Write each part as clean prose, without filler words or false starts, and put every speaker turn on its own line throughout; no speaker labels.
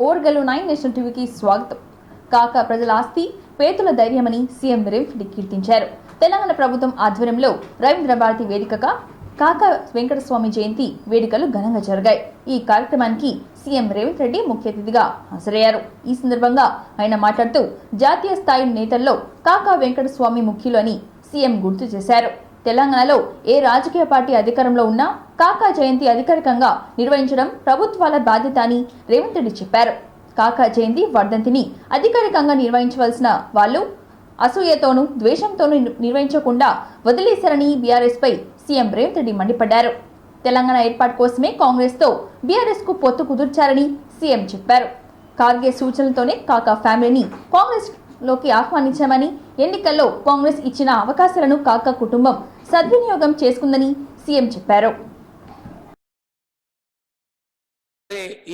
ఓర్గలు 9 national టీవీకి స్వాగతం. కాకా ప్రజల ఆస్తి, పేతుల ధైర్యమని సీఎం రేవంత్ రెడ్డి కీర్తించారు. తెలంగాణ ప్రభుత్వం ఆధ్వర్యంలో రవీంద్ర భారతి వేదికగా కాకా వెంకటస్వామి జయంతి వేడుకలు ఘనంగా జరిగాయి. ఈ కార్యక్రమానికి సీఎం రేవంత్ రెడ్డి ముఖ్య అతిథిగా హాజరయ్యారు. ఈ సందర్భంగా ఆయన మాట్లాడుతూ జాతీయ స్థాయి నేతల్లో కాకా వెంకటస్వామి ముఖ్యులు అని సీఎం గుర్తు చేశారు. తెలంగాణలో ఏ రాజకీయ పార్టీ అధికారంలో ఉన్నా కాకా జయంతి అధికారికంగా నిర్వహించడం ప్రభుత్వాల బాధ్యత అని రేవంత్ రెడ్డి చెప్పారు. కాకా జయంతి వర్ధంతిని అధికారికంగా నిర్వహించవలసిన వాళ్ళు అసూయతోనూ ద్వేషంతోనూ నిర్వహించకుండా వదిలేశారని బీఆర్ఎస్ పై సీఎం రేవంత్ రెడ్డి మండిపడ్డారు. తెలంగాణ ఏర్పాటు కోసమే కాంగ్రెస్ తో బీఆర్ఎస్ కు పొత్తు కుదుర్చారని సీఎం చెప్పారు. కార్గే సూచనలతోనే కాకా ఫ్యామిలీని కాంగ్రెస్ లోకి ఆహ్వానించామని, ఎన్నికల్లో కాంగ్రెస్ ఇచ్చిన అవకాశాలను కాకా కుటుంబం సద్వినియోగం చేసుకుందని సీఎం చెప్పారు.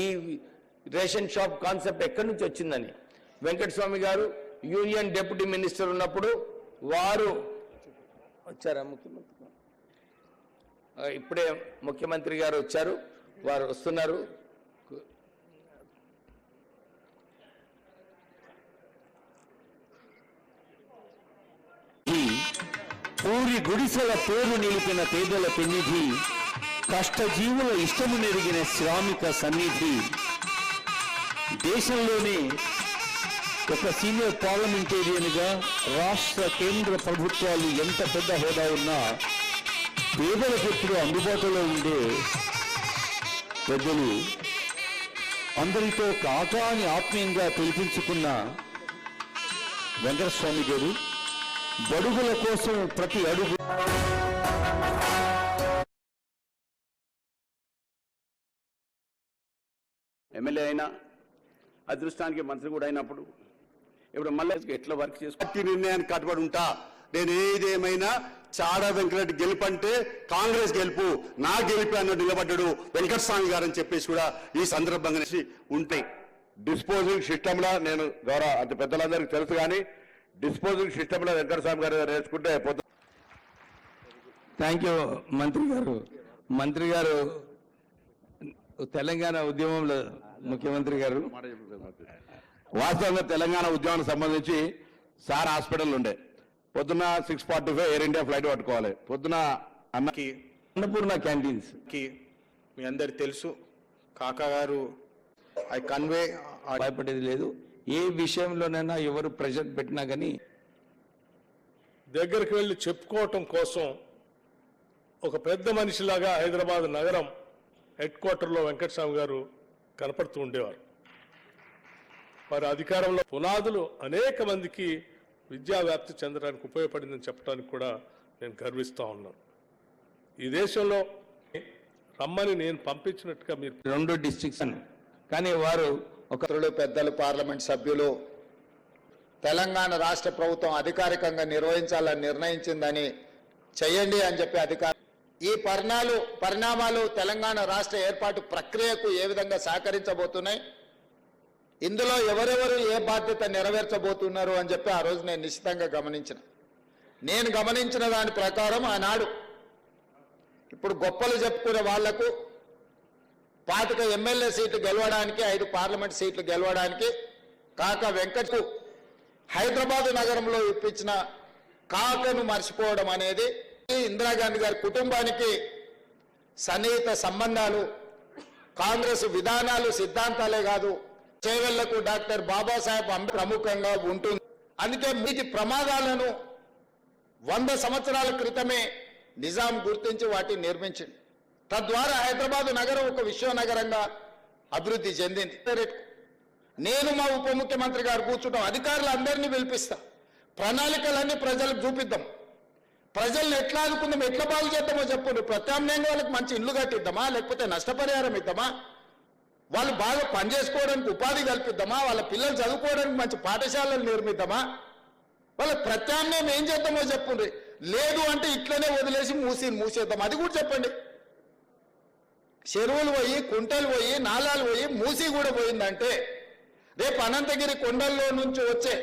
ఈ రేషన్ షాప్ కాన్సెప్ట్ ఎక్కడి నుంచి వచ్చిందని వెంకటస్వామి గారు యూనియన్ డిప్యూటీ మినిస్టర్ ఉన్నప్పుడు వారు వచ్చారా, ముఖ్యమంత్రి ఇప్పుడే ముఖ్యమంత్రి గారు వచ్చారు, వారు వస్తున్నారు.
పూరి గుడిసెల పేరు నిలిపిన పేదల పెన్నిధి, కష్టజీవుల ఇష్టము నెరిగిన శ్రామిక సన్నిధి, దేశంలోనే ఒక సీనియర్ పార్లమెంటేరియన్గా రాష్ట్ర కేంద్ర ప్రభుత్వాలు ఎంత పెద్ద హోదా ఉన్నా పేదలకు ఎప్పుడు అందుబాటులో ఉండే పెద్దలు, అందరితో కాకా అని ఆత్మీయంగా పిలిపించుకున్న వెంకటస్వామి గారు బడుగుల కోసం ప్రతి అడుగు
ఎమ్మెల్యే అయినా అదృష్టానికి మంత్రి కూడా అయినప్పుడు ఇప్పుడు మళ్ళీ ఎట్లా వర్క్ చేసుకుంటే నిర్ణయానికి కట్టుబడి ఉంటా. నేను ఏదేమైనా చాడా వెంకటరెడ్డి గెలుపంటే కాంగ్రెస్ గెలుపు, నా గెలుపు అన్న నిలబడ్డాడు వెంకటస్వామి గారు అని చెప్పేసి కూడా ఈ సందర్భంగా ఉంటాయి. డిస్పోజింగ్ సిస్టంలో నేను గౌరవ అంత పెద్దలందరికీ తెలుసు, కానీ డిస్పోజింగ్ సిస్టంలో వెంకటస్వామి గారు వేసుకుంటే అయిపోతుంది.
థ్యాంక్ యూ మంత్రి గారు. మంత్రి గారు తెలంగాణ ఉద్యమంలో ముఖ్యమంత్రి గారు
వాస్తవంగా తెలంగాణ ఉద్యమానికి సంబంధించి సార్ హాస్పిటల్ ఉండే పొద్దున 6:45 ఎయిర్ ఇండియా ఫ్లైట్ పట్టుకోవాలి. పొద్దున అన్నకి
అన్నపూర్ణ క్యాంటీన్స్
కి మీ అందరికి తెలుసు. కాకా గారు ఐ కన్వే
భయపడేది లేదు. ఏ విషయంలోనైనా ఎవరు ప్రెషర్ పెట్టినా కానీ
దగ్గరికి వెళ్ళి చెప్పుకోవటం కోసం ఒక పెద్ద మనిషిలాగా హైదరాబాద్ నగరం హెడ్ క్వార్టర్లో వెంకటస్వామి గారు కనపడుతూ ఉండేవారు. వారి అధికారంలో పునాదులు అనేక మందికి విద్యా వ్యాప్తి చెందడానికి ఉపయోగపడిందని చెప్పడానికి కూడా నేను గర్విస్తూ ఉన్నాను. ఈ దేశంలో రమ్మని నేను పంపించినట్టుగా మీరు
2 డిస్ట్రిక్ట్స్ కానీ వారు ఒక
పెద్దలు, పార్లమెంట్ సభ్యులు తెలంగాణ రాష్ట్ర ప్రభుత్వం అధికారికంగా నిర్వహించాలని నిర్ణయించిందని చేయండి అని చెప్పి ఈ పరిణామాలు తెలంగాణ రాష్ట్ర ఏర్పాటు ప్రక్రియకు ఏ విధంగా సహకరించబోతున్నాయి, ఇందులో ఎవరెవరు ఏ బాధ్యత నెరవేర్చబోతున్నారు అని చెప్పి ఆ రోజు నేను నిశ్చితంగా నేను గమనించిన దాని ప్రకారం ఆనాడు ఇప్పుడు గొప్పలు చెప్పుకునే వాళ్లకు 25 ఎమ్మెల్యే సీట్లు గెలవడానికి, 5 పార్లమెంట్ సీట్లు గెలవడానికి కాకా వెంకట్ హైదరాబాద్ నగరంలో ఇప్పించిన కాకను మర్చిపోవడం అనేది ఇందిరాగాంధీ గారి కుటుంబానికి సన్నిహిత సంబంధాలు, కాంగ్రెస్ విధానాలు, సిద్ధాంతాలే కాదు, చేవెళ్లకు డాక్టర్ బాబాసాహెబ్ అంబేద్కర్ ప్రముఖంగా ఉంటుంది. అందుకే వీటి ప్రమాదాలను 100 సంవత్సరాల క్రితమే నిజాం గుర్తించి వాటిని నిర్మించింది. తద్వారా హైదరాబాద్ నగరం ఒక విశ్వనగరంగా అభివృద్ధి చెందింది. నేను మా ఉప ముఖ్యమంత్రి గారు కూర్చుంటాం, అధికారులందరినీ పిలిపిస్తా, ప్రణాళికలన్నీ ప్రజలకు చూపిద్దాం, ప్రజల్ని ఎట్లా ఆదుకుందాం, ఎట్లా బాగు చేద్దామో చెప్పండి. ప్రత్యామ్నాయంగా వాళ్ళకి మంచి ఇల్లు కట్టిద్దామా, లేకపోతే నష్టపరిహారం ఇద్దామా, వాళ్ళు బాగా పనిచేసుకోవడానికి ఉపాధి కల్పిద్దామా, వాళ్ళ పిల్లలు చదువుకోవడానికి మంచి పాఠశాలలు నిర్మిద్దామా, వాళ్ళ ప్రత్యామ్నాయం ఏం చేద్దామో చెప్పండి. లేదు అంటే ఇట్లనే వదిలేసి మూసేద్దాం, అది కూడా చెప్పండి. చెరువులు పోయి, కుంటలు పోయి, నాలాలు పోయి, మూసి కూడా పోయిందంటే రేపు అనంతగిరి కొండల్లో నుంచి వచ్చే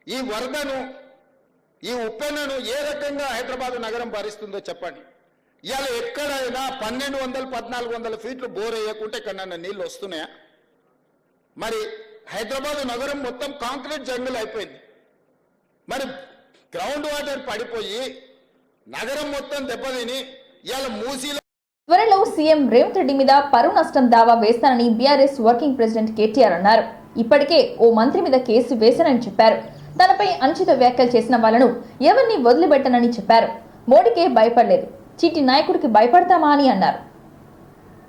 ఈ వరదను, ఈ ఉప్పెనను ఏ రకంగా హైదరాబాద్ నగరం భరిస్తుందో చెప్పండి. ఇవాళ ఎక్కడైనా 1200, 1400 ఫీట్లు బోర్ వేయకుంటే ఎక్కడన్నా నీళ్ళు వస్తున్నాయా? మరి హైదరాబాద్ నగరం మొత్తం కాంక్రీట్ జంగిల్ అయిపోయింది. మరి గ్రౌండ్ వాటర్ పడిపోయి నగరం మొత్తం దెబ్బతిని ఇవాళ మూసీలో
త్వరలో సీఎం రేవంత్ రెడ్డి మీద పరువు నష్టం దావా వేస్తానని బీఆర్ఎస్ వర్కింగ్ ప్రెసిడెంట్ కేటీఆర్ అన్నారు. ఇప్పటికే ఓ మంత్రి మీద కేసు వేశానని చెప్పారు. తనపై అనుచిత వ్యాఖ్యలు చేసిన వాళ్లను ఎవరిని వదిలిపెట్టనని చెప్పారు. మోడీకే భయపడలేదు, చిట్టి నాయకుడికి భయపడతామా అని అన్నారు.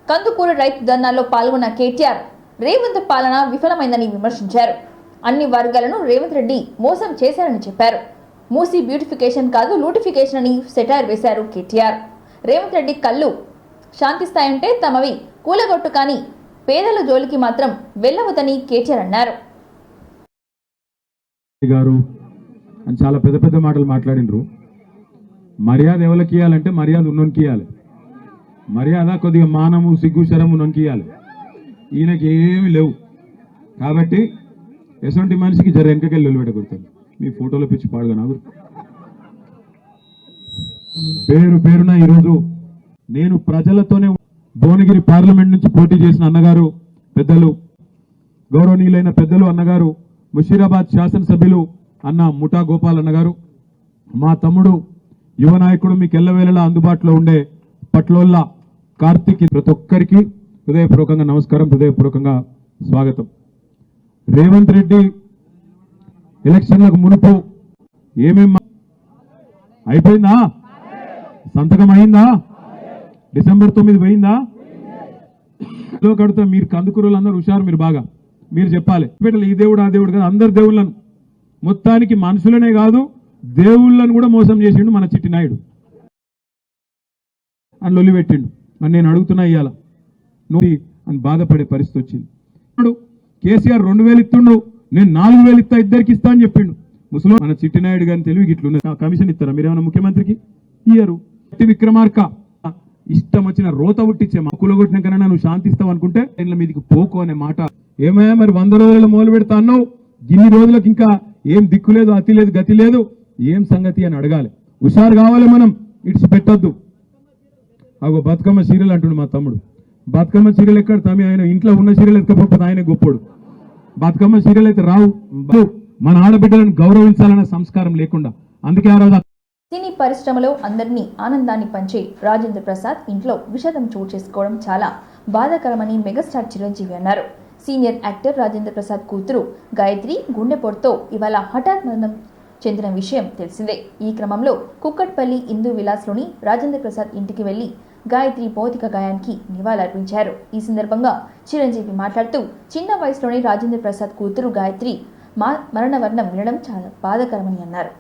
కందుకూరు రైతు ధర్నాలో పాల్గొన్న కేటీఆర్ రేవంత్ పాలన విఫలమైందని విమర్శించారు. అన్ని వర్గాలను రేవంత్ రెడ్డి మోసం చేశారని చెప్పారు. మూసీ బ్యూటిఫికేషన్ కాదు లూటిఫికేషన్ అని సెటైర్ వేశారు కేటీఆర్. రేవంత్ రెడ్డి కళ్ళు శాంతిస్తాయంటే తమవి కూలగొట్టు కానీ పేదల జోలికి మాత్రం వెళ్ళవద్దని కేటీఆర్ అన్నారు.
గారు అని చాలా పెద్ద పెద్ద మాటలు మాట్లాడినరు. మర్యాద ఎవరికి ఇవ్వాలంటే మర్యాద ఉన్నోనికి ఇవ్వాలి. మర్యాద కొద్దిగా మానము సిగ్గు శరము ఉన్నోనికి ఇవ్వాలి. ఈయనకి ఏమీ లేవు కాబట్టి ఎటువంటి మనిషికి జర వెనకకెళ్ళి నిలబెట్టకూడతాను. మీ ఫోటోలో పిచ్చి పాడుగా నాకు పేరున ఈరోజు నేను ప్రజలతోనే భువనగిరి పార్లమెంట్ నుంచి పోటీ చేసిన అన్నగారు పెద్దలు గౌరవనీయులైన పెద్దలు అన్నగారు ముషీరాబాద్ శాసనసభ్యులు అన్న ముఠా గోపాల్ అన్నగారు, మా తమ్ముడు యువ నాయకుడు మీకు ఎల్లవేళలా అందుబాటులో ఉండే పట్లోళ్ళ కార్తీక్, ప్రతి ఒక్కరికి హృదయపూర్వకంగా నమస్కారం, హృదయపూర్వకంగా స్వాగతం. రేవంత్ రెడ్డి ఎలక్షన్లకు మునుపు ఏమేం అయిపోయిందా? సంతకం అయిందా? డిసెంబర్ 9 పోయిందా? కడుతా మీరు కందుకూరులు అందరూ హుషారు, మీరు బాగా మీరు చెప్పాలి. ఈ దేవుడు ఆ దేవుడు కాదు, అందరు దేవుళ్ళను మొత్తానికి మనుషులనే కాదు దేవుళ్ళను కూడా మోసం చేసిండు మన చిట్టి నాయుడు అని లొల్లి పెట్టిండు. అని నేను అడుగుతున్నా ఇవాళ నోటి అని బాధపడే పరిస్థితి వచ్చింది. ఇప్పుడు కేసీఆర్ 2000 ఇస్తుండు, నేను 4000 ఇస్తా, ఇద్దరికి ఇస్తా అని చెప్పిండు. ముసలి మన చిట్టి నాయుడు గారిని తెలివి ఇట్లున్నది. కమిషన్ ఇస్తారా మీరేమన్నా ముఖ్యమంత్రికి? ఇయ్యరు. విక్రమార్క ఇష్టం వచ్చిన రోత ఉట్టించే మా కులగొట్టిన కన్నా నువ్వు శాంతిస్తావు అనుకుంటే ఇంట్లో మీదికి పోకు అనే మాట. ఏమయ్యా మరి 100 రోజుల్లో మొదలు పెడతా అన్నావు, ఇన్ని రోజులకు ఇంకా ఏం దిక్కు లేదు, అతి లేదు, గతి లేదు, ఏం సంగతి అని అడగాలి. హుషారు కావాలి, మనం ఇట్స్ పెట్టద్దు. అగో బతుకమ్మ సీరియల్ అంటుండు మా తమ్ముడు. బతుకమ్మ సీరియల్ ఎక్కడ తమ్మి? ఆయన ఇంట్లో ఉన్న సీరియల్ ఎత్తుకపోతే ఆయన గొప్పోడు. బతుకమ్మ సీరియల్ అయితే రావు. మన ఆడబిడ్డలను గౌరవించాలన్న సంస్కారం లేకుండా, అందుకే ఆ రోజు
సినీ పరిశ్రమలో అందరినీ ఆనందాన్ని పంచే రాజేంద్ర ప్రసాద్ ఇంట్లో విషాదం చోటు చేసుకోవడం చాలా బాధాకరమని మెగాస్టార్ చిరంజీవి అన్నారు. సీనియర్ యాక్టర్ రాజేంద్ర ప్రసాద్ కూతురు గాయత్రి గుండెపోటుతో ఇవాళ హఠాత్ మరణం చెందిన విషయం తెలిసిందే. ఈ క్రమంలో కుక్కట్పల్లి ఇందూ విలాస్లోని రాజేంద్ర ప్రసాద్ ఇంటికి వెళ్లి గాయత్రి భౌతిక గాయానికి నివాళులర్పించారు. ఈ సందర్భంగా చిరంజీవి మాట్లాడుతూ చిన్న వయసులోనే రాజేంద్ర ప్రసాద్ కూతురు గాయత్రి మరణ వర్ణం వినడం చాలా బాధాకరమని అన్నారు.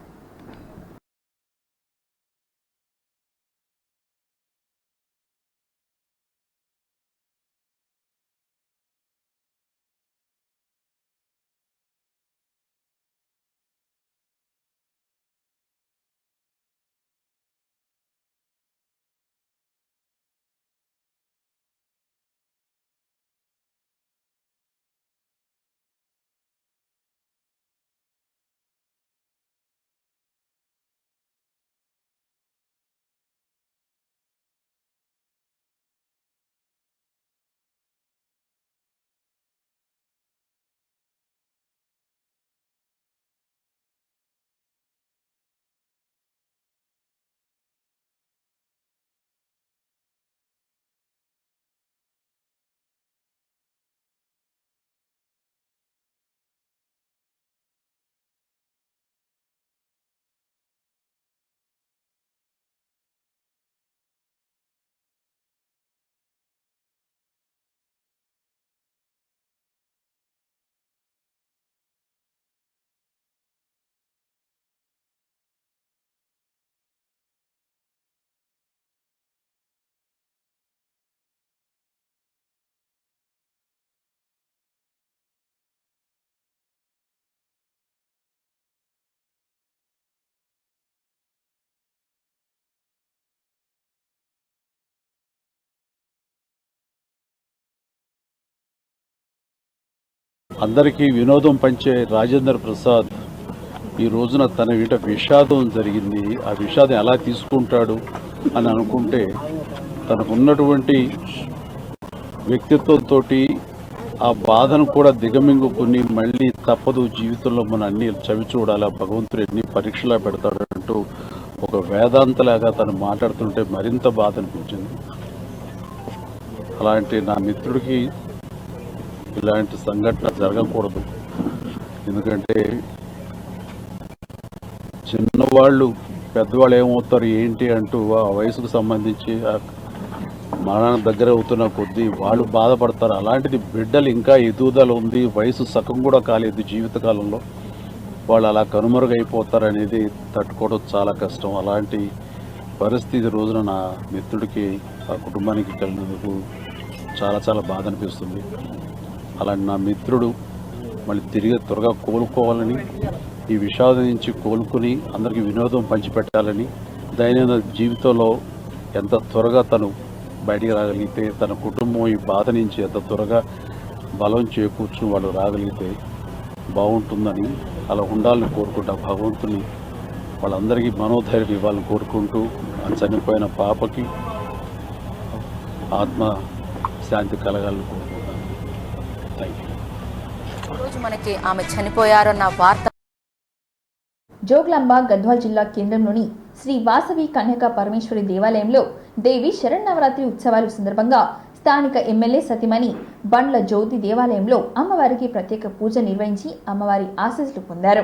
అందరికీ వినోదం పంచే రాజేంద్ర ప్రసాద్ ఈ రోజున తన వీట విషాదం జరిగింది. ఆ విషాదం ఎలా తీసుకుంటాడు అని అనుకుంటే తనకున్నటువంటి వ్యక్తిత్వంతో ఆ బాధను కూడా దిగమింగుకుని మళ్ళీ తప్పదు జీవితంలో మనం అన్ని చవి చూడాలి, భగవంతుడు ఎన్ని పరీక్షలా పెడతాడంటూ ఒక వేదాంతలాగా తను మాట్లాడుతుంటే మరింత బాధ అనిపించింది. అలాంటి నా మిత్రుడికి ఇలాంటి సంఘటన జరగకూడదు. ఎందుకంటే చిన్నవాళ్ళు పెద్దవాళ్ళు ఏమవుతారు ఏంటి అంటూ ఆ వయసుకు సంబంధించి మరణానికి దగ్గర అవుతున్న కొద్దీ వాళ్ళు బాధపడతారు. అలాంటిది బిడ్డలు ఇంకా ఎదుగుదల ఉంది, వయసు సగం కూడా కాలేదు జీవితకాలంలో, వాళ్ళు అలా కనుమరుగైపోతారనేది తట్టుకోవడం చాలా కష్టం. అలాంటి పరిస్థితి రోజున నా మిత్రుడికి ఆ కుటుంబానికి కలిగినందుకు చాలా చాలా బాధ అనిపిస్తుంది. అలాంటి నా మిత్రుడు మళ్ళీ తిరిగి త్వరగా కోలుకోవాలని, ఈ విషాదం నుంచి కోలుకుని అందరికీ వినోదం పంచిపెట్టాలని, దైనందిన జీవితంలో ఎంత త్వరగా తను బయటికి రాగలిగితే, తన కుటుంబం ఈ బాధ నుంచి ఎంత త్వరగా బలం చేకూర్చుని వాళ్ళు రాగలిగితే బాగుంటుందని, అలా ఉండాలని కోరుకుంటా. భగవంతుని వాళ్ళందరికీ మనోధైర్యం ఇవ్వాలని కోరుకుంటూ ఆ చనిపోయిన పాపకి ఆత్మ శాంతి కలగాలని కోరుకుంటాను. Thank you.
రోజు మనకి ఆమె చనిపోయారన్న వార్త.
జోగులాంబ గద్వాల్ జిల్లా కేంద్రంలోని శ్రీ వాసవి కన్యకా పరమేశ్వరి దేవాలయంలో దేవి శరన్నవరాత్రి ఉత్సవాల సందర్భంగా స్థానిక ఎమ్మెల్యే సతీమణి బండ్ల జ్యోతి దేవాలయంలో అమ్మవారికి ప్రత్యేక పూజ నిర్వహించి అమ్మవారి ఆశీస్సులు పొందారు.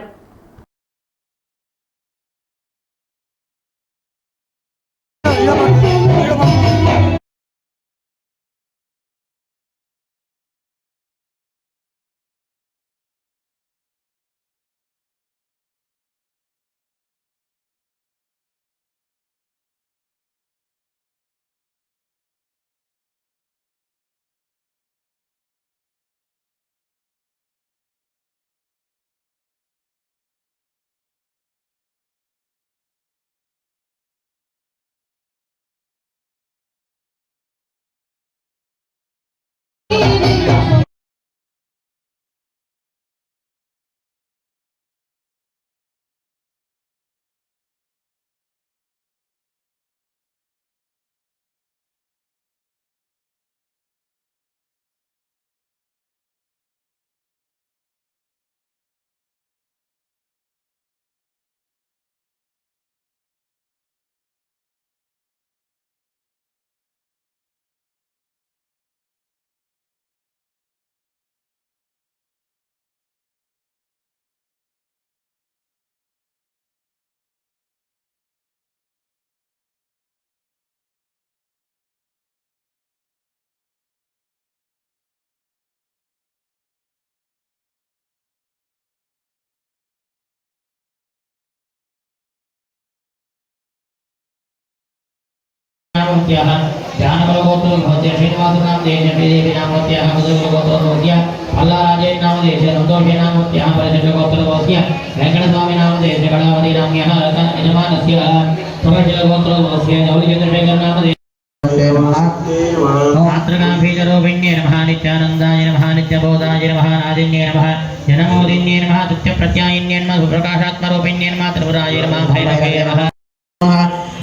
मातृकाभीजरोपिण्ये नमः, नित्यानन्दाय नमः, नित्यबोधाय नमः, नादिन्ये नमः, जनमोदिन्ये नमः, तुत्यप्रत्यायिन्ये नमः, सुप्रकाशात्मरूपिण्ये नमः, त्रिपुराय नमः, भैरवे नमः.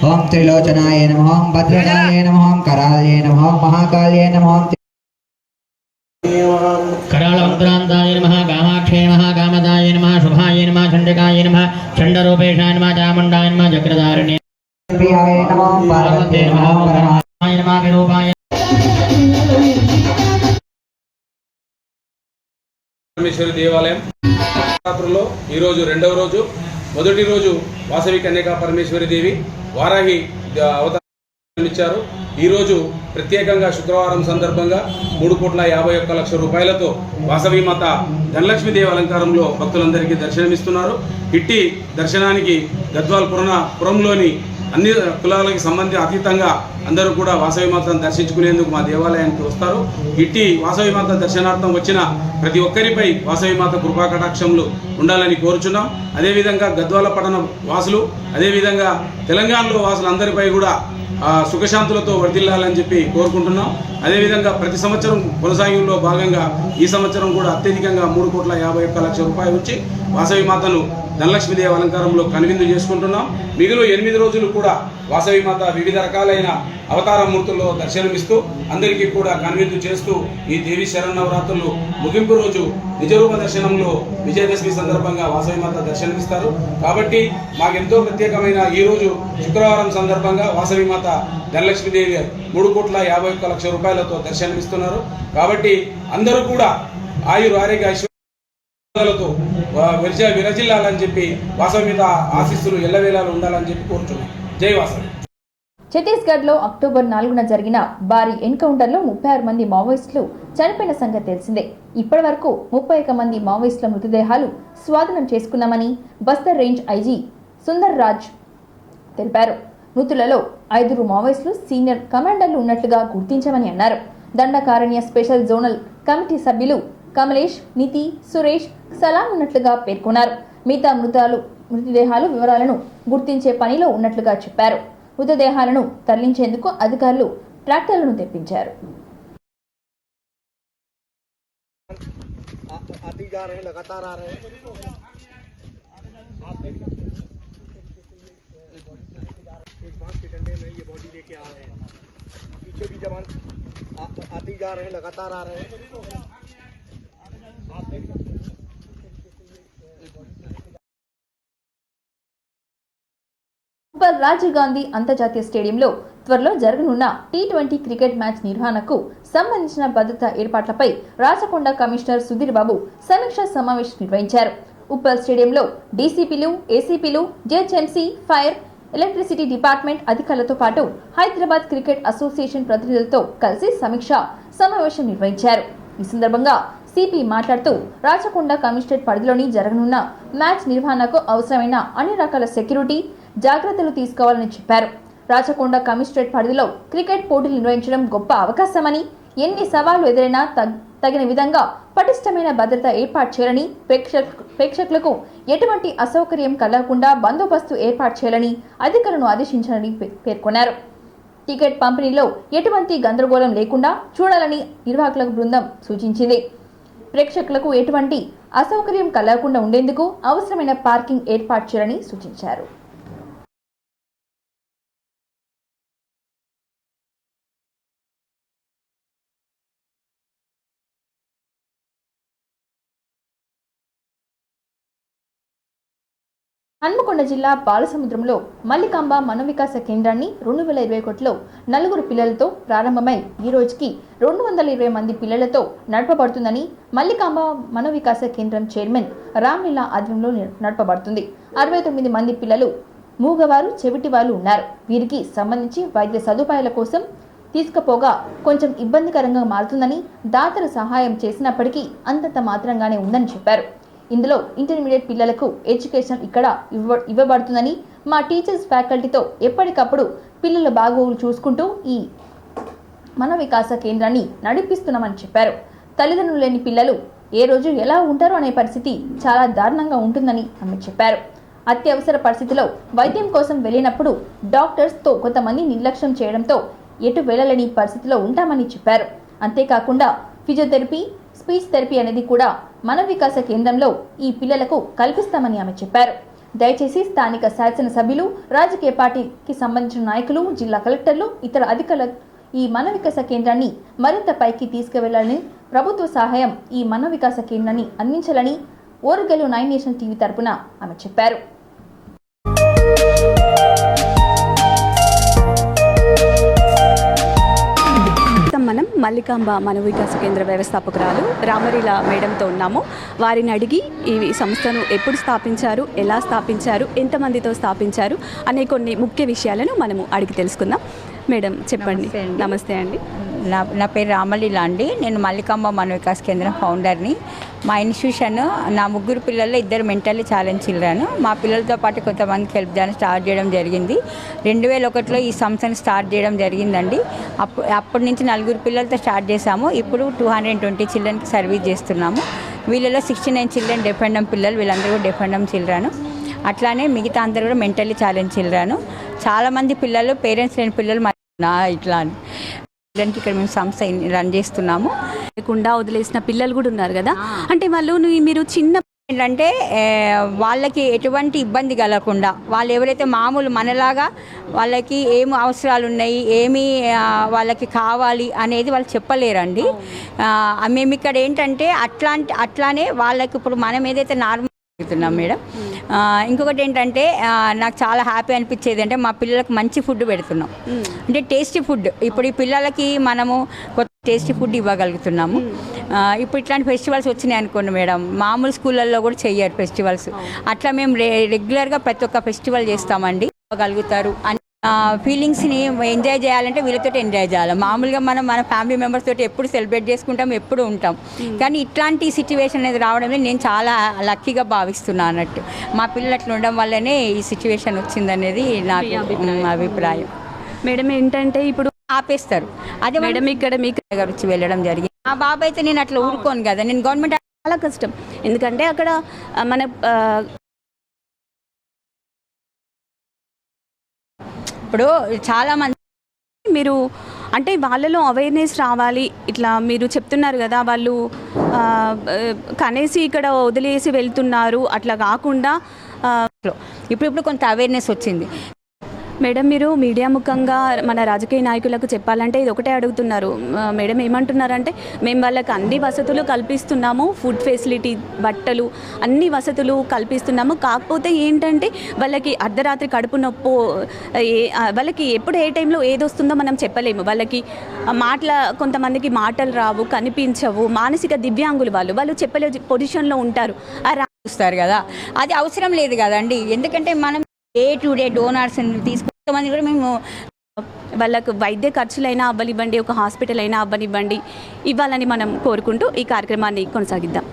ओम त्रिलोचनाय नमः, ओम भद्रकाय नमः, ओम करालये नमः, ओम महाकालये नमः, करालवक्त्रान्ताय नमः, कामाक्षे नमः, कामदाय नमः, शुभाय नमः, चण्डिकाय नमः, चण्डरूपेशाय नमः, चामुण्डाय नमः, चक्रधारिणे प्रियाय नमः, पार्वते नमः, परमात्माय नमः, विरूपाय
పరమేశ్వరి దేవాలయం నవరాత్రుల్లో ఈరోజు రెండవ రోజు. మొదటి రోజు వాసవి కన్యకా పరమేశ్వరి దేవి వారాహి అవతారం ఇచ్చారు. ఈరోజు ప్రత్యేకంగా శుక్రవారం సందర్భంగా 3,51,00,000 రూపాయలతో వాసవి మాత ధనలక్ష్మి దేవి అలంకారంలో భక్తులందరికీ దర్శనమిస్తున్నారు. ఇట్టి దర్శనానికి గద్వాల్ పురంలోని అన్ని కులాలకి సంబంధించి అతీతంగా అందరూ కూడా వాసవి మాతను దర్శించుకునేందుకు మా దేవాలయానికి వస్తారు. ఇట్టి వాసవి మాత దర్శనార్థం వచ్చిన ప్రతి ఒక్కరిపై వాసవి మాత కృపా కటాక్షములు ఉండాలని కోరుచున్నాం. అదేవిధంగా గద్వాల పట్టణ వాసులు, అదేవిధంగా తెలంగాణలో వాసులందరిపై కూడా సుఖశాంతులతో వర్ధిల్లాలని చెప్పి కోరుకుంటున్నాం. అదేవిధంగా ప్రతి సంవత్సరం కొనసాగింపులో భాగంగా ఈ సంవత్సరం కూడా అత్యధికంగా 3,51,00,000 రూపాయలు వచ్చి వాసవి మాతను ధనలక్ష్మీదేవి అలంకారంలో కనువిందు చేసుకుంటున్నాం. మిగిలిన 8 రోజులు కూడా వాసవి మాత వివిధ రకాలైన అవతార మూర్తుల్లో దర్శనమిస్తూ అందరికీ కూడా కనువిందు చేస్తూ ఈ దేవి శరన్నవరాత్రులు ముగింపు రోజు నిజరూప దర్శనంలో విజయదశమి సందర్భంగా వాసవి మాత దర్శనమిస్తారు. కాబట్టి మాకెంతో ప్రత్యేకమైన ఈరోజు శుక్రవారం సందర్భంగా వాసవి మాత ధనలక్ష్మీదేవి 3,51,00,000 రూపాయలతో దర్శనమిస్తున్నారు. కాబట్టి అందరూ కూడా ఆయుర ఆరోగ్య ఐశ్వర్యాలతో విరజిల్లాలని చెప్పి వాసవి మీద ఆశీస్సులు ఎల్లవేళలు ఉండాలని చెప్పి కోరుచున్నాం. జై వాసవి.
ఛత్తీస్గఢ్లో అక్టోబర్ 4న జరిగిన భారీ ఎన్కౌంటర్లో 36 మంది మావోయిస్టులు చనిపోయిన సంగతి తెలిసిందే. ఇప్పటి వరకు 31 మంది మావోయిస్టుల మృతదేహాలు స్వాధీనం చేసుకున్నామని బస్తర్ రేంజ్ ఐజీ సుందర్ రాజ్ తెలిపారు. మృతులలో 5 మావోయిస్టులు సీనియర్ కమాండర్లు ఉన్నట్లుగా గుర్తించామని అన్నారు. దండకారణ్య స్పెషల్ జోనల్ కమిటీ సభ్యులు కమలేష్, నితి, సురేష్, సలాం ఉన్నట్లుగా పేర్కొన్నారు. మిగతా మృతదేహాలు వివరాలను గుర్తించే పనిలో ఉన్నట్లుగా చెప్పారు. మృతదేహాలను తరలించేందుకు అధికారులు ట్రాక్టర్లను తెప్పించారు. రాజీవ్ గాంధీ అంతర్జాతీయ స్టేడియంలో త్వరలో జరగనున్న T20 క్రికెట్ మ్యాచ్ నిర్వహణకు సంబంధించిన భద్రతా ఏర్పాట్లపై రాచకొండ కమిషనర్ సుధీర్ బాబు సమీక్షా సమావేశం నిర్వహించారు. ఉప్పల్ స్టేడియంలో డీసీపీలు, ఏసీపీలు, జెహెచ్ఎంసీ, ఫైర్, ఎలక్ట్రిసిటీ డిపార్ట్మెంట్ అధికారులతో పాటు హైదరాబాద్ క్రికెట్ అసోసియేషన్ ప్రతినిధులతో కలిసి సమీక్షా సమావేశం నిర్వహించారు. ఈ సందర్భంగా సిపి మాట్లాడుతూ రాచకొండ కమిషనరేట్ పరిధిలోని జరగనున్న మ్యాచ్ నిర్వహణకు అవసరమైన అన్ని రకాల సెక్యూరిటీ జాగ్రత్తలు తీసుకోవాలని చెప్పారు. రాచకొండ కమిషనరేట్ పరిధిలో క్రికెట్ పోటీలు నిర్వహించడం గొప్ప అవకాశమని, ఎన్ని సవాళ్లు ఎదురైనా తగిన విధంగా పటిష్టమైన భద్రత ఏర్పాటు చేయాలని, ప్రేక్షకులకు ఎటువంటి అసౌకర్యం కలగకుండా బందోబస్తు ఏర్పాటు చేయాలని అధికారులను ఆదేశించాలని పేర్కొన్నారు. టికెట్ పంపిణీలో ఎటువంటి గందరగోళం లేకుండా చూడాలని నిర్వాహకుల బృందం సూచించింది. ప్రేక్షకులకు ఎటువంటి అసౌకర్యం కలగకుండా ఉండేందుకు అవసరమైన పార్కింగ్ ఏర్పాటు చేయాలని సూచించారు. హన్మకొండ జిల్లా బాలసముద్రంలో మల్లికాంబ మనోవికాస కేంద్రాన్ని 2021లో 4 పిల్లలతో ప్రారంభమై ఈ రోజుకి 220 మంది పిల్లలతో నడపబడుతుందని మల్లికాంబ మనోవికాస కేంద్రం చైర్మన్ రామ్లీలా ఆధ్వర్యంలో నడపబడుతుంది. 69 మంది పిల్లలు మూగవారు, చెవిటివారు ఉన్నారు. వీరికి సంబంధించి వైద్య సదుపాయాల కోసం తీసుకుపోగా కొంచెం ఇబ్బందికరంగా మారుతుందని, దాతలు సహాయం చేసినప్పటికీ అంతంత మాత్రంగానే ఉందని చెప్పారు. ఇందులో ఇంటర్మీడియట్ పిల్లలకు ఎడ్యుకేషన్ ఇక్కడ ఇవ్వబడుతుందని, మా టీచర్స్ ఫ్యాకల్టీతో ఎప్పటికప్పుడు పిల్లల బాగోగులు చూసుకుంటూ ఈ మనోవికాస కేంద్రాన్ని నడిపిస్తున్నామని చెప్పారు. తల్లిదండ్రులు లేని పిల్లలు ఏ రోజు ఎలా ఉంటారో అనే పరిస్థితి చాలా దారుణంగా ఉంటుందని ఆమె చెప్పారు. అత్యవసర పరిస్థితిలో వైద్యం కోసం వెళ్ళినప్పుడు డాక్టర్స్తో కొంతమంది నిర్లక్ష్యం చేయడంతో ఎటు వెళ్ళలేని పరిస్థితిలో ఉంటామని చెప్పారు. అంతేకాకుండా ఫిజియోథెరపీ, స్పీచ్ థెరపీ అనేది కూడా మనోవికాస కేంద్రంలో ఈ పిల్లలకు కల్పిస్తామని ఆమె చెప్పారు. దయచేసి స్థానిక శాసనసభ్యులు, రాజకీయ పార్టీకి సంబంధించిన నాయకులు, జిల్లా కలెక్టర్లు, ఇతర అధికారులు ఈ మనోవికాస కేంద్రాన్ని మరింత పైకి తీసుకువెళ్లాలని, ప్రభుత్వ సహాయం ఈ మనోవికాస కేంద్రాన్ని అందించాలని ఓరుగల్లు 9 నేషన్ టీవీ తరపున ఆమె చెప్పారు.
మనం మల్లికాంబ మనోవికాస కేంద్ర వ్యవస్థాపకురాలు రామరీలా మేడంతో ఉన్నాము. వారిని అడిగి ఈ సంస్థను ఎప్పుడు స్థాపించారు, ఎలా స్థాపించారు, ఎంతమందితో స్థాపించారు అనే కొన్ని ముఖ్య విషయాలను మనము అడిగి తెలుసుకుందాం. మేడం చెప్పండి. నమస్తే అండి.
నా పేరు రామలీలా అండి. నేను మల్లికాంబ మనోవికాస కేంద్రం ఫౌండర్ని. మా ఇన్స్టిట్యూషన్ నా 3 పిల్లల్లో 2 మెంటల్లీ ఛాలెంజ్ చిల్డ్రన్. మా పిల్లలతో పాటు కొంతమందికి హెల్ప్ చేయడం స్టార్ట్ చేయడం జరిగింది. 2001లో ఈ సంస్థను స్టార్ట్ చేయడం జరిగిందండి. అప్పటి నుంచి 4 పిల్లలతో స్టార్ట్ చేశాము. ఇప్పుడు 220 చిల్డ్రన్కి సర్వీస్ చేస్తున్నాము. వీళ్ళలో 69 చిల్డ్రన్ డెఫెండమ్ పిల్లలు, వీళ్ళందరూ కూడా డెఫెండమ్ చిల్డ్రన్. అట్లానే మిగతా అందరూ కూడా మెంటల్లీ ఛాలెంజ్ చిల్డ్రన్. చాలామంది పిల్లలు పేరెంట్స్ లేని పిల్లలు ఇట్లా అని దానికి ఇక్కడ మేము సంస్థ రన్ చేస్తున్నాము.
లేకుండా వదిలేసిన పిల్లలు కూడా ఉన్నారు కదా, అంటే వాళ్ళు మీరు చిన్న
ఏంటంటే వాళ్ళకి ఎటువంటి ఇబ్బంది కలగకుండా వాళ్ళు ఎవరైతే మామూలు మనలాగా వాళ్ళకి ఏమి అవసరాలు ఉన్నాయి, ఏమి వాళ్ళకి కావాలి అనేది వాళ్ళు చెప్పలేరండి. మేము ఇక్కడ ఏంటంటే అట్లానే వాళ్ళకి ఇప్పుడు మనం ఏదైతే నార్మల్ అవుతున్నాం మేడం. ఇంకొకటి ఏంటంటే నాకు చాలా హ్యాపీ అనిపించేది అంటే మా పిల్లలకు మంచి ఫుడ్ పెడుతున్నాం, అంటే టేస్టీ ఫుడ్. ఇప్పుడు ఈ పిల్లలకి మనము కొత్త టేస్టీ ఫుడ్ ఇవ్వగలుగుతున్నాము. ఇప్పుడు ఇట్లాంటి ఫెస్టివల్స్ వచ్చినాయి అనుకోండి మేడం, మామూలు స్కూళ్ళల్లో కూడా చెయ్యరు ఫెస్టివల్స్. అట్లా మేము రెగ్యులర్గా ప్రతి ఒక్క ఫెస్టివల్ చేస్తామండి. ఇవ్వగలుగుతారు అని ఫీలింగ్స్ని ఎంజాయ్ చేయాలంటే వీళ్ళతో ఎంజాయ్ చేయాలి. మామూలుగా మనం మన ఫ్యామిలీ మెంబర్స్ తోటి ఎప్పుడు సెలబ్రేట్ చేసుకుంటాం, ఎప్పుడు ఉంటాం. కానీ ఇట్లాంటి సిచ్యువేషన్ అనేది రావడంలో నేను చాలా లక్కీగా భావిస్తున్నాను అన్నట్టు. మా పిల్లలు అట్లా ఉండడం వల్లనే ఈ సిచ్యువేషన్ వచ్చిందనేది నాకు అభిప్రాయం.
మేడం ఏంటంటే ఇప్పుడు
ఆపేస్తారు, అదే
మేడం ఇక్కడ మీకు
వచ్చి వెళ్ళడం జరిగింది. మా బాబు అయితే నేను అట్లా ఊరుకోను కదా, నేను గవర్నమెంట్
చాలా కష్టం. ఎందుకంటే అక్కడ మన
ఇప్పుడు చాలామంది
మీరు అంటే వాళ్ళలో అవేర్నెస్ రావాలి. ఇట్లా మీరు చెప్తున్నారు కదా, వాళ్ళు కనేసి ఇక్కడ వదిలేసి వెళ్తున్నారు, అట్లా కాకుండా
ఇప్పుడు కొంత అవేర్నెస్ వచ్చింది.
మేడం మీరు మీడియా ముఖంగా మన రాజకీయ నాయకులకు చెప్పాలంటే ఇది ఒకటే అడుగుతున్నారు. మేడం ఏమంటున్నారంటే మేము వాళ్ళకి అన్ని వసతులు కల్పిస్తున్నాము, ఫుడ్ ఫెసిలిటీ, బట్టలు, అన్ని వసతులు కల్పిస్తున్నాము. కాకపోతే ఏంటంటే వాళ్ళకి అర్ధరాత్రి కడుపు నొప్పి, వాళ్ళకి ఎప్పుడు ఏ టైంలో ఏది వస్తుందో మనం చెప్పలేము. వాళ్ళకి కొంతమందికి మాటలు రావు, కనిపించవు, మానసిక దివ్యాంగులు వాళ్ళు చెప్పలే పొజిషన్లో ఉంటారు.
చూస్తారు కదా, అది అవసరం లేదు కదండి. ఎందుకంటే మనం డే టు డే డోనార్స్ తీసుకుంటామని కూడా మేము
వాళ్ళకు వైద్య ఖర్చులైనా అవ్వనివ్వండి, ఒక హాస్పిటల్ అయినా అవ్వనివ్వండి, ఇవ్వాలని మనం కోరుకుంటూ ఈ కార్యక్రమాన్ని కొనసాగిద్దాం.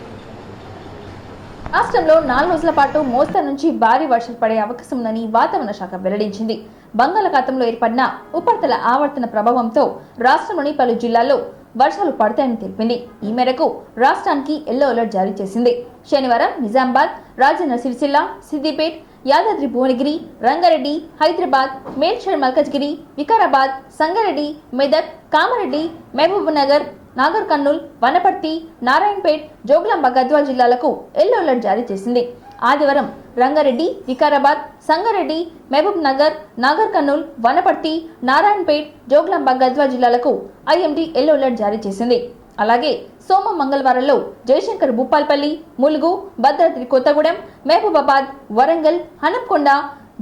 రాష్ట్రంలో 4 రోజుల పాటు మోస్తరు నుంచి భారీ వర్షాలు పడే అవకాశం ఉందని వాతావరణ శాఖ వెల్లడించింది. బంగాళాఖాతంలో ఏర్పడిన ఉపరితల ఆవర్తన ప్రభావంతో రాష్ట్రంలోని పలు జిల్లాల్లో వర్షాలు పడతాయని తెలిపింది. ఈ మేరకు రాష్ట్రానికి ఎల్లో అలర్ట్ జారీ చేసింది. శనివారం నిజామాబాద్, రాజన్న సిరిసిల్ల, సిద్దిపేట్, యాదాద్రి భువనగిరి, రంగారెడ్డి, హైదరాబాద్, మేడ్చల్ మల్కజ్గిరి, వికారాబాద్, సంగారెడ్డి, మెదక్, కామారెడ్డి, మహబూబ్ నగర్, నాగర్ కర్నూల్, వనపర్తి, నారాయణపేట్, జోగులాంబ గద్వాల్ జిల్లాలకు ఎల్లో అలర్ట్ జారీ చేసింది. ఆదివారం రంగారెడ్డి, వికారాబాద్, సంగారెడ్డి, మహబూబ్ నగర్, నాగర్ కర్నూల్, వనపర్తి, నారాయణపేట్, జోగులాంబ గద్వాల్ జిల్లాలకు ఐఎండీ ఎల్లో అలర్ట్ జారీ చేసింది. అలాగే సోమ మంగళవారంలో జయశంకర్ భూపాల్పల్లి, ములుగు, భద్రాద్రి కొత్తగూడెం, మహబూబాబాద్, వరంగల్, హనంకొండ,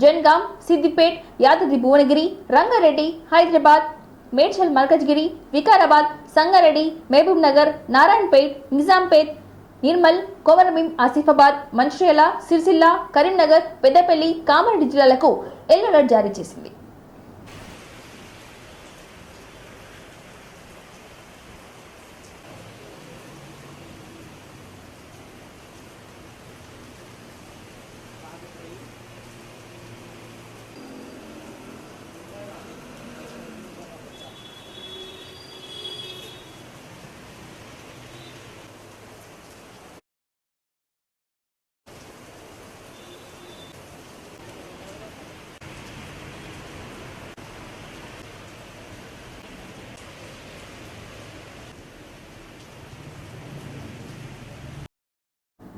జన్గాం, సిద్దిపేట్, యాదాద్రి భువనగిరి, రంగారెడ్డి, హైదరాబాద్, మేడ్చల్ మల్కజ్గిరి, వికారాబాద్, సంగారెడ్డి, మహబూబ్ నగర్, నారాయణపేట్, నిజాంపేట్, నిర్మల్, కొమరభీం, ఆసిఫాబాద్, మంచిర్యాల, సిరిసిల్ల, కరీంనగర్, పెద్దపల్లి, కామారెడ్డి జిల్లాలకు ఎల్లో అలర్ట్ జారీ చేసింది.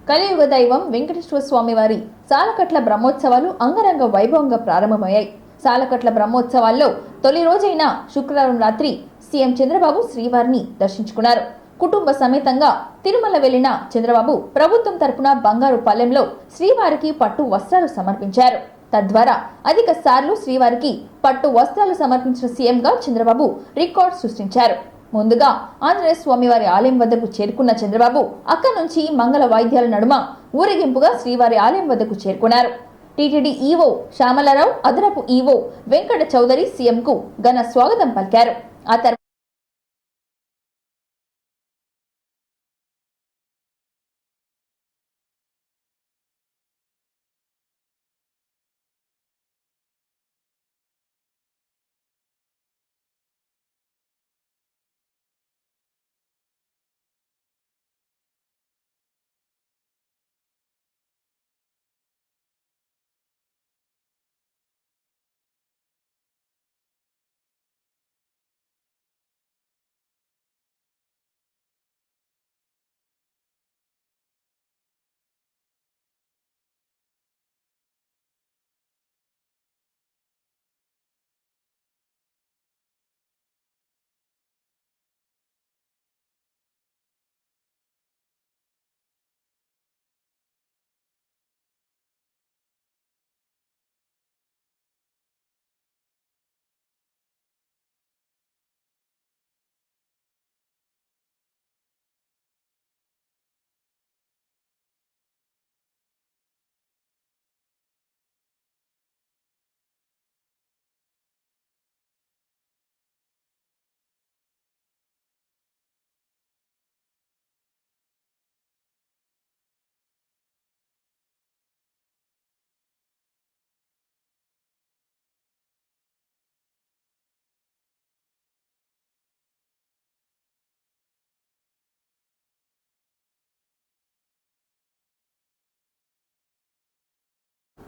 కలియుగ దైవం వెంకటేశ్వర స్వామి వారి సాలకట్ల బ్రహ్మోత్సవాలు అంగరంగ వైభవంగా ప్రారంభమయ్యాయి. సాలకట్ల బ్రహ్మోత్సవాల్లో తొలి రోజైన శుక్రవారం రాత్రి సీఎం చంద్రబాబు శ్రీవారిని దర్శించుకున్నారు. కుటుంబ సమేతంగా తిరుమల వెళ్లిన చంద్రబాబు ప్రభుత్వం తరపున బంగారు పల్లెంలో శ్రీవారికి పట్టు వస్త్రాలు సమర్పించారు. తద్వారా అధిక సార్లు శ్రీవారికి పట్టు వస్త్రాలు సమర్పించిన సీఎంగా చంద్రబాబు రికార్డు సృష్టించారు. ముందుగా ఆంజనేయ స్వామి వారి ఆలయం వద్దకు చేరుకున్న చంద్రబాబు అక్కడి నుంచి మంగళ వాయిద్యాల నడుమ ఊరేగింపుగా శ్రీవారి ఆలయం వద్దకు చేరుకున్నారు. టీటీడీ ఈవో శ్యామలారావు, అదనపు ఈవో వెంకట చౌదరి సీఎంకు ఘన స్వాగతం పలికారు. ఆ తర్వాత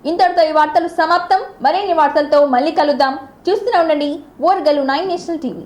ఇంతటితో ఈ వార్తలు సమాప్తం. మరిన్ని వార్తలతో మళ్ళీ కలుద్దాం. చూస్తూనే ఉండండి ఓర్గలు 9 నేషనల్ టీవీ.